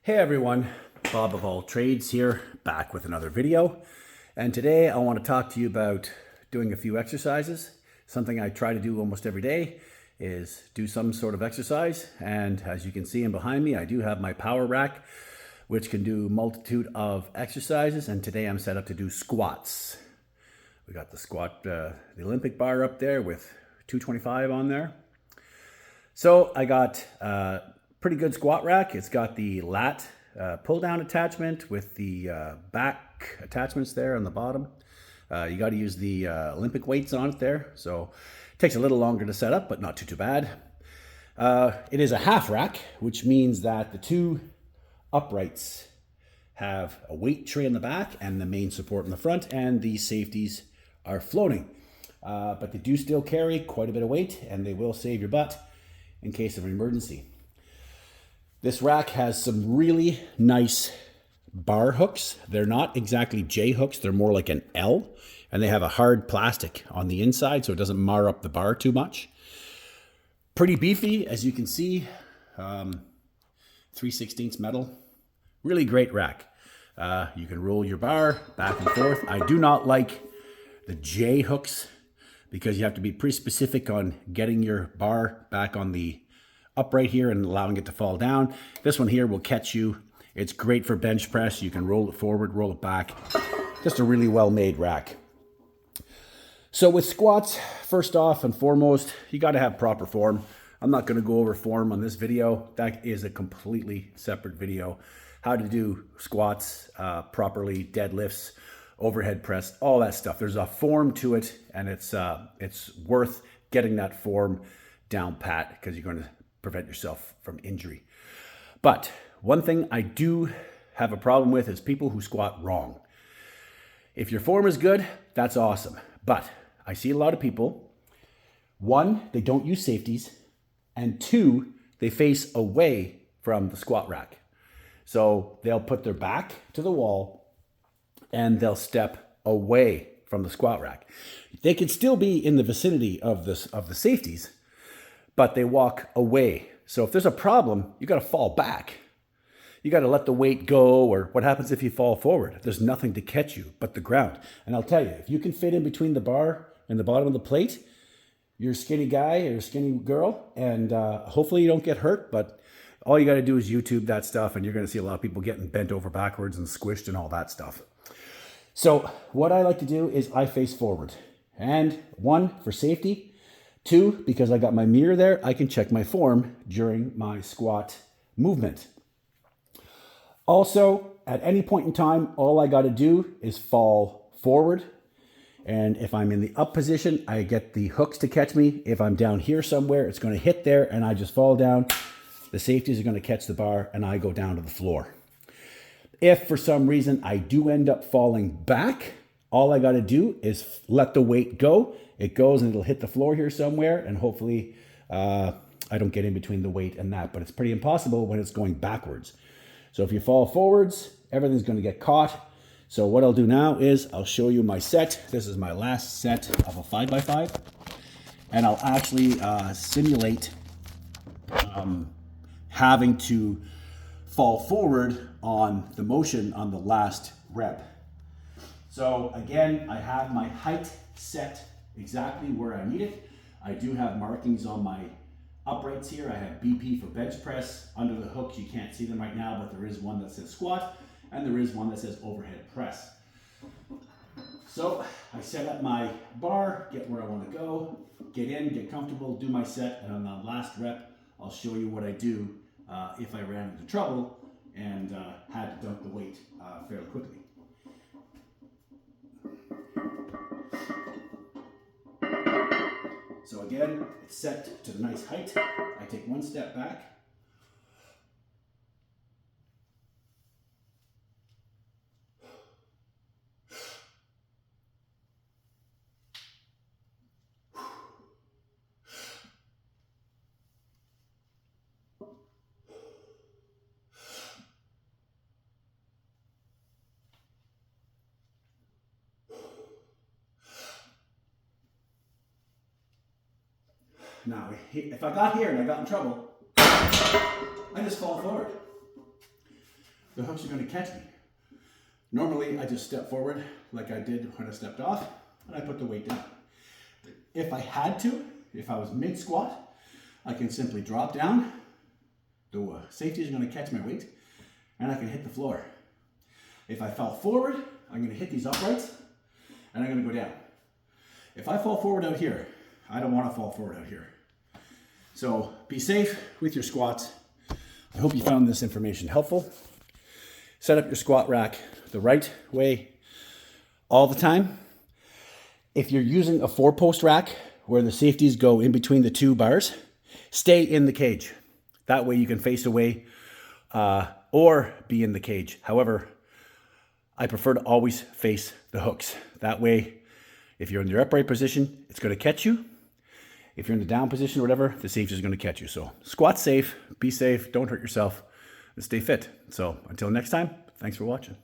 Hey everyone, Bob of All Trades here, back with another video. And today I want to talk to you about doing a few exercises. Something I try to do almost every day is do some sort of exercise. And as you can see in behind me, I do have my power rack, which can do a multitude of exercises. And today I'm set up to do squats. We got the squat, the Olympic bar up there with 225 on there. So I got pretty good squat rack. It's got the lat pull down attachment with the back attachments there on the bottom. You got to use the Olympic weights on it there. So it takes a little longer to set up, but not too bad. It is a half rack, which means that the two uprights have a weight tray in the back and the main support in the front, and the safeties are floating. But they do still carry quite a bit of weight, and they will save your butt in case of an emergency. This rack has some really nice bar hooks. They're not exactly J hooks, they're more like an L, and they have a hard plastic on the inside so it doesn't mar up the bar too much. Pretty beefy, as you can see, 3/16 metal. Really great rack. You can roll your bar back and forth. I do not like the J hooks because you have to be pretty specific on getting your bar back on the upright here and allowing it to fall down. This one here will catch you. It's great for bench press. You can roll it forward, roll it back. Just a really well-made rack. So with squats, first off and foremost, you got to have proper form. I'm not going to go over form on this video. That is a completely separate video. How to do squats properly, deadlifts, overhead press, all that stuff. There's a form to it, and it's worth getting that form down pat because you're going to prevent yourself from injury. But one thing I do have a problem with is people who squat wrong. If your form is good, that's awesome. But I see a lot of people, one, they don't use safeties, and two, they face away from the squat rack. So they'll put their back to the wall and they'll step away from the squat rack. They can still be in the vicinity of the safeties, but they walk away. So if there's a problem, you got to fall back. You got to let the weight go, or what happens if you fall forward? There's nothing to catch you but the ground. And I'll tell you, if you can fit in between the bar and the bottom of the plate, you're a skinny guy or a skinny girl, and hopefully you don't get hurt, but all you got to do is YouTube that stuff, and you're going to see a lot of people getting bent over backwards and squished and all that stuff. So what I like to do is I face forward. And one, for safety. Two, because I got my mirror there, I can check my form during my squat movement. Also, at any point in time, all I got to do is fall forward. And if I'm in the up position, I get the hooks to catch me. If I'm down here somewhere, it's going to hit there and I just fall down. The safeties are going to catch the bar and I go down to the floor. If for some reason I do end up falling back, all I got to do is let the weight go. It goes and it'll hit the floor here somewhere, and hopefully I don't get in between the weight and that, but it's pretty impossible when it's going backwards. So if you fall forwards, everything's going to get caught. So what I'll do now is I'll show you my set. This is my last set of a 5x5, and I'll actually simulate having to fall forward on the motion on the last rep. So again, I have my height set exactly where I need it. I do have markings on my uprights here. I have BP for bench press. Under the hooks, you can't see them right now, but there is one that says squat, and there is one that says overhead press. So I set up my bar, get where I want to go, get in, get comfortable, do my set, and on the last rep, I'll show you what I do if I ran into trouble and had to dump the weight fairly quickly. So again, it's set to the nice height. I take one step back. Now, if I got here and I got in trouble, I just fall forward. the hooks are going to catch me. Normally, I just step forward like I did when I stepped off, and I put the weight down. If I had to, if I was mid-squat, I can simply drop down. The safety is going to catch my weight, and I can hit the floor. If I fell forward, I'm going to hit these uprights, and I'm going to go down. If I fall forward out here, I don't want to fall forward out here. So be safe with your squats. I hope you found this information helpful. Set up your squat rack the right way all the time. If you're using a 4-post rack where the safeties go in between the 2 bars, stay in the cage. That way you can face away or be in the cage. However, I prefer to always face the hooks. That way, if you're in your upright position, it's going to catch you. If you're in the down position or whatever, the safety is going to catch you. So squat safe, be safe, don't hurt yourself, and stay fit. So until next time, thanks for watching.